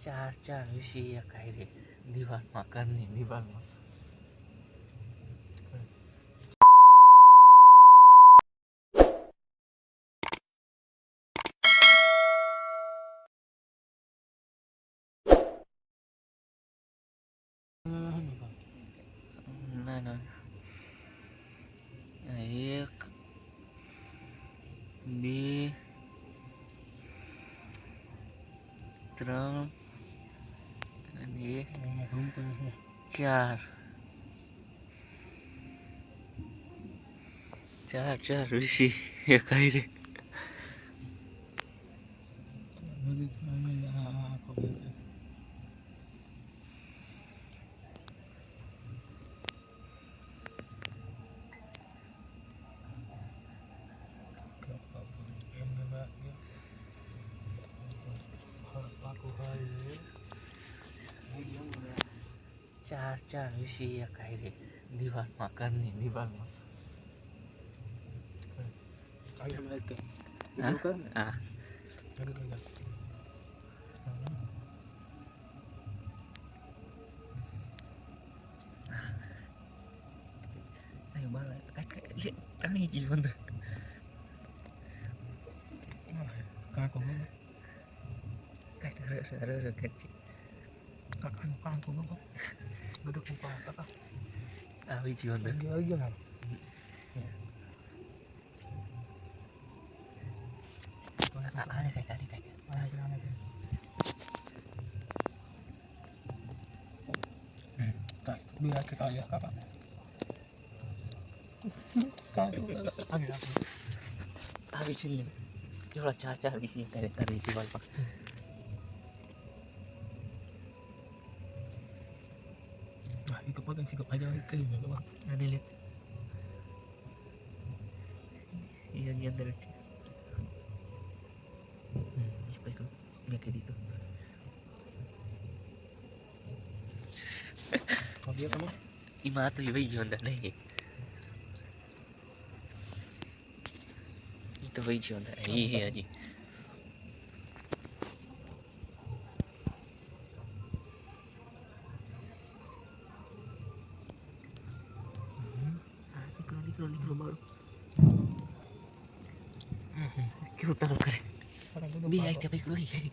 ચાર ચાર વીસી એકાઈ રે દિવાલમાં ઘરની દિવાલમાં. ના ના એક બે ત્રણ અને ચાર ચાર ચાર વીસી એકાઈ રે. ચાર ચાર વીસી એકાઈ રે દિવાલમાં ઘરની દિવાલમાં. હા તણી ગઈ બંધ કાકો આવી ગયો અંદર. આવી ગયો આને કઈ તારી કઈ બે હાથે કાઢ્યા કાકા આવી છે ને એવડા ચાર ચાર વીસી એકાઈ રે ઘરની દિવાલમાં. એ તો પતંગ શીખો ફાયદા કરી દો આને લે એની અંદર જ છે. મેં કહી દીધું એમાં તો વહી ગયો અંદર નહીં એ તો વહી ગયો અંદર એ હજી નીકળો નીકળો મારો કેવું તારું કરે બે આઈટમ પકડો નહીં કરી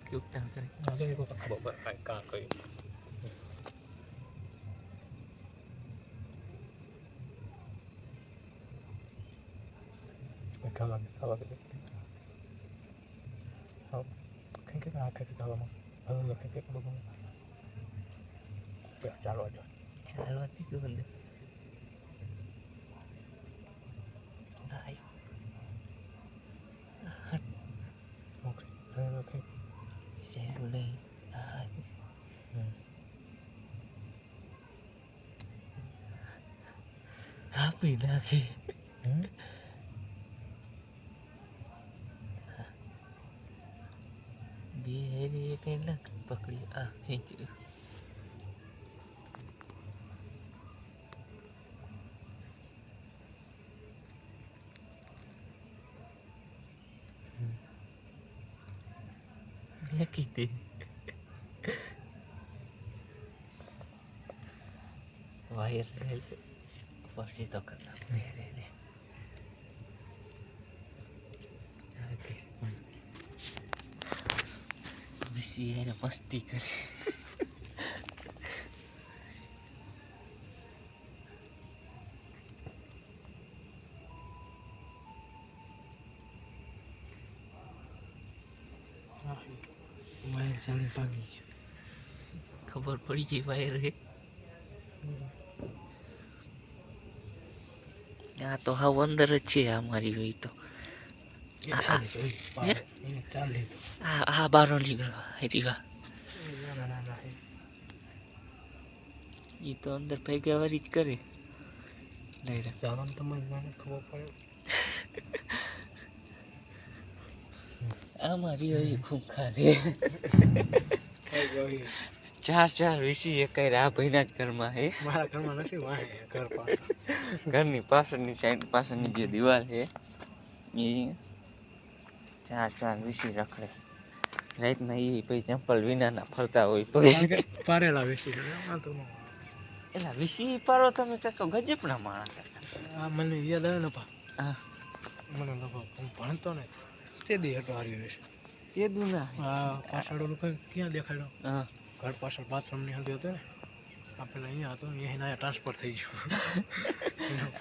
કેવું તારું કરે ખબર કાં કઈ ખાવા કંઈક આખે ખાવામાં ચાલો ચાલવા નીકળ્યું અંદર સહેલું નહીં કાપી નાખે બે હેરી કઈ ના પકડી આ ખેંચ્યું લકી દે વાયર રેલ પછી તો કરના રે રે રે ઓકે વિસી એને મસ્તી કરી વાયર ચાલી ભાગી ગયો ખબર પડી ગઈ વાયર હે આ તો હાવ અંદર જ છે અમારી હોય તો આ બારો નીકળવા હરીવા એ તો અંદર ભેગા વાળી જ કરે લઈ રે જવાનું તમારે મને ખબર પડે અમારી હોય ખૂબ ખારે ચાર ચાર વીસી એકાઈ આ ભાઈના જ ઘરમાં હે મારા ઘરમાં નથી વાહે ઘર પાછળ ઘરની પાછળની સાઈડ પાછળની જે દિવાલ છે એ ચાર વીસી રખડે રાતના એ પછી ચંપલ વિનાના ફરતા હોય તો પારેલા વેસી આમાં તો એલા વીસી પારો તમે કાકો ગજબના માણસ આ મને યાદ આવે ને પા હા મને લોકો ભણતો ને તે દી હતો હારી વેસી એ દુના હા પાછળ લોકો ક્યાં દેખાડ્યો હા ઘર પાછળ બાથરૂમની અંદર હતો ને આપણે અહીંયા હતો અહીંયા ટ્રાન્સફર થઈ ગયો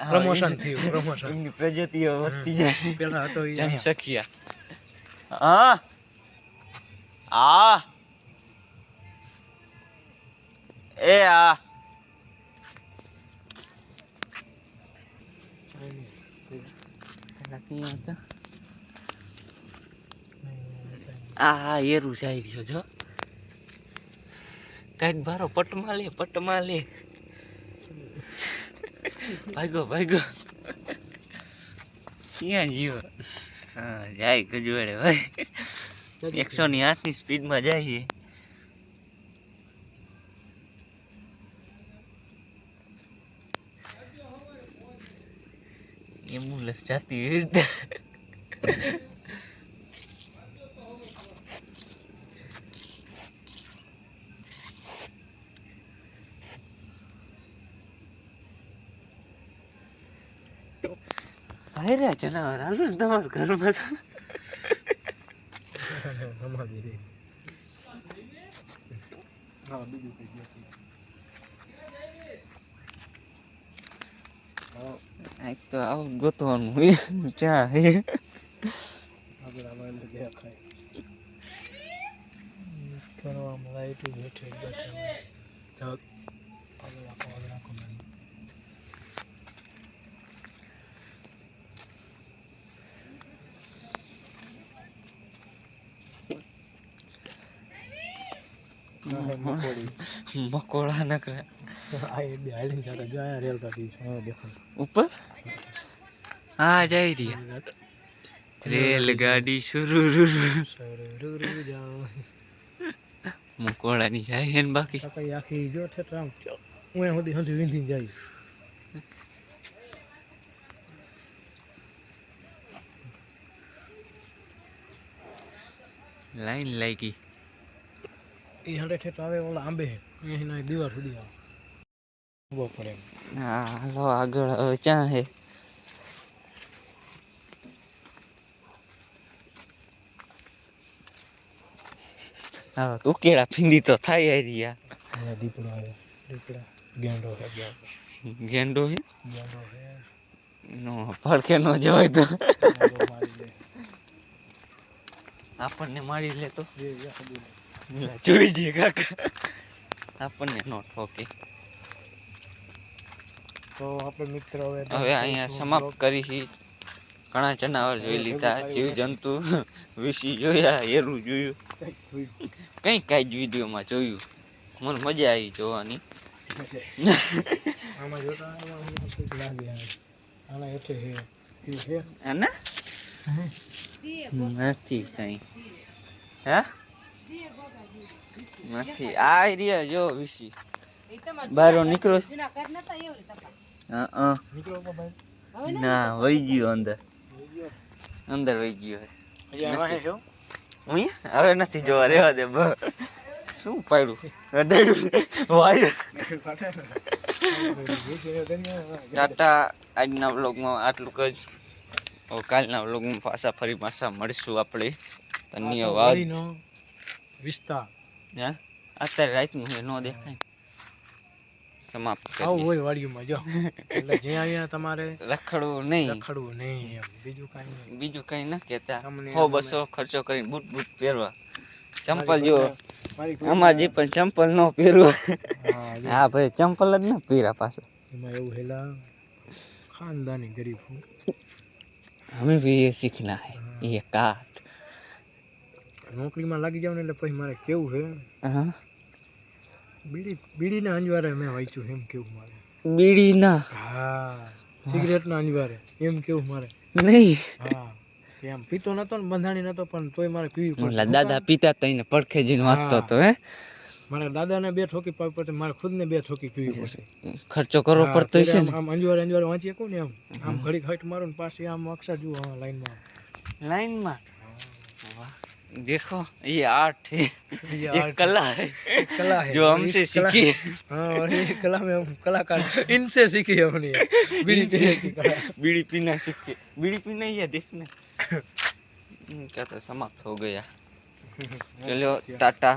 પ્રમોશન થયું પ્રમોશન એમની પ્રજાતિઓ વધતી જાય પેલા હતો એ જન સખિયા હા આ એ આ પેલા ક્યાં હતા આ એરું જાય રહ્યો જો કાંઈક બારો પટમાં લે ભાગ્યો ક્યાં જીવો હા જાય ગજવાડે ભાઈ 108 ની સ્પીડમાં જઈએ એમ્બ્યુલન્સ જાતી એવી રીતે ભાઈ રે જનાવર હાલો તમારા ઘરમાં તો આવું ગોતવાનું હોય ચા હે મકોડા ન કરે ઉપર હા જઈ રહ્યા રેલગાડી શરૂ મકોડાની જાય હે ને બાકી આખી જો ઠેઠ હું સુધી સુધી વીંધી જાય લાઈન લાગી એ હંડે ઠેઠ આવે ઓલા આંબે અહીંના દીવાર સુધી આવે ઉભો પડે હા હાલો આગળ હવે ક્યાં હે હા તું કેળા ફીંદી તો થાય રહ્યા દીપડો આવે ગેંડો હે ગેંડો હે ગેંડો હે નો પડકે નો જોય તો આપણને મારી લે તો જોઈ જે કાકા આપણને નો ઠોકે તો આપણે મિત્ર હવે અહીંયા સમાપ્ત કરી ઘણા જનાવર જોઈ લીધા જીવજંતુ વીસી જોયા એરું જોયું કઈ વિડીયોમાં જોયું મને મજા આવી જોવાની આમાં જોતા લાગે આના એટલે હે અને નથી કઈ હે નથી આ રહ્યા જો વીસી બારો નીકળો હા ના વહી ગયો અંદર વહી ગયો હવે નથી જોવા રેવા દે શું પાડ્યું વાયર ટાટા આજના વ્લોગમાં આટલું જ કાલના વ્લોગમાં પાછા મળીશું આપણે ધન્યવાદ વિસ્તાર હે અત્યારે રાતનું છે નો દેખાય સમાપ્ત આવું હોય વાડીમાં જો એટલે જ્યાં અહીંયા તમારે રખડવું નહીં એમ બીજું કાંઈ ના કહેતા 100-200 ખર્ચો કરીને બૂટ પહેરવા ચંપલ જો અમાર જે પણ ચંપલ નો પહેરવા હા ભાઈ ચંપલ જ ના પહેરા પાછા એમાં એવું હેલા ખાનદાની ગરીબ હું हमें भी ये सीखना है ये काट નોકરીમાં લાગી જાવ ને એટલે પછી મારે કેવું હે હા બીડીના અંજવારે મેં વાંચ્યું એમ કેવું મારે બીડીના હા સિગરેટના અંજવારે એમ કેવું મારે નહીં હા એમ પીતો નતો ને બંધાણી નતો પણ તોય મારે પીવી પડે દાદા પીતા તઈને પડખે જઈને વાંચતો તો હે મારે દાદાને 2 ઠોકી પાવી પડે મારે ખુદને 2 ઠોકી પીવી પડે ખર્ચો કરવો પડતો છે ને આમ અંજવારે વાંચીએ કોને આમ ઘડી હાઈટ મારું ને પાછી આમ અક્ષર જુઓ લાઈનમાં वाह, देखो ये आर्ट है, ये ये आर्ट कला है एक कला है जो और हमसे इस कला सीखी। हाँ और ये कला में हम कलाकार इनसे सीखी है हमने बीड़ी पीने की कला बीड़ी पीना सीखे, बीड़ी पीना ही है देखना। इनका तो समाप्त हो गया। चलो टाटा।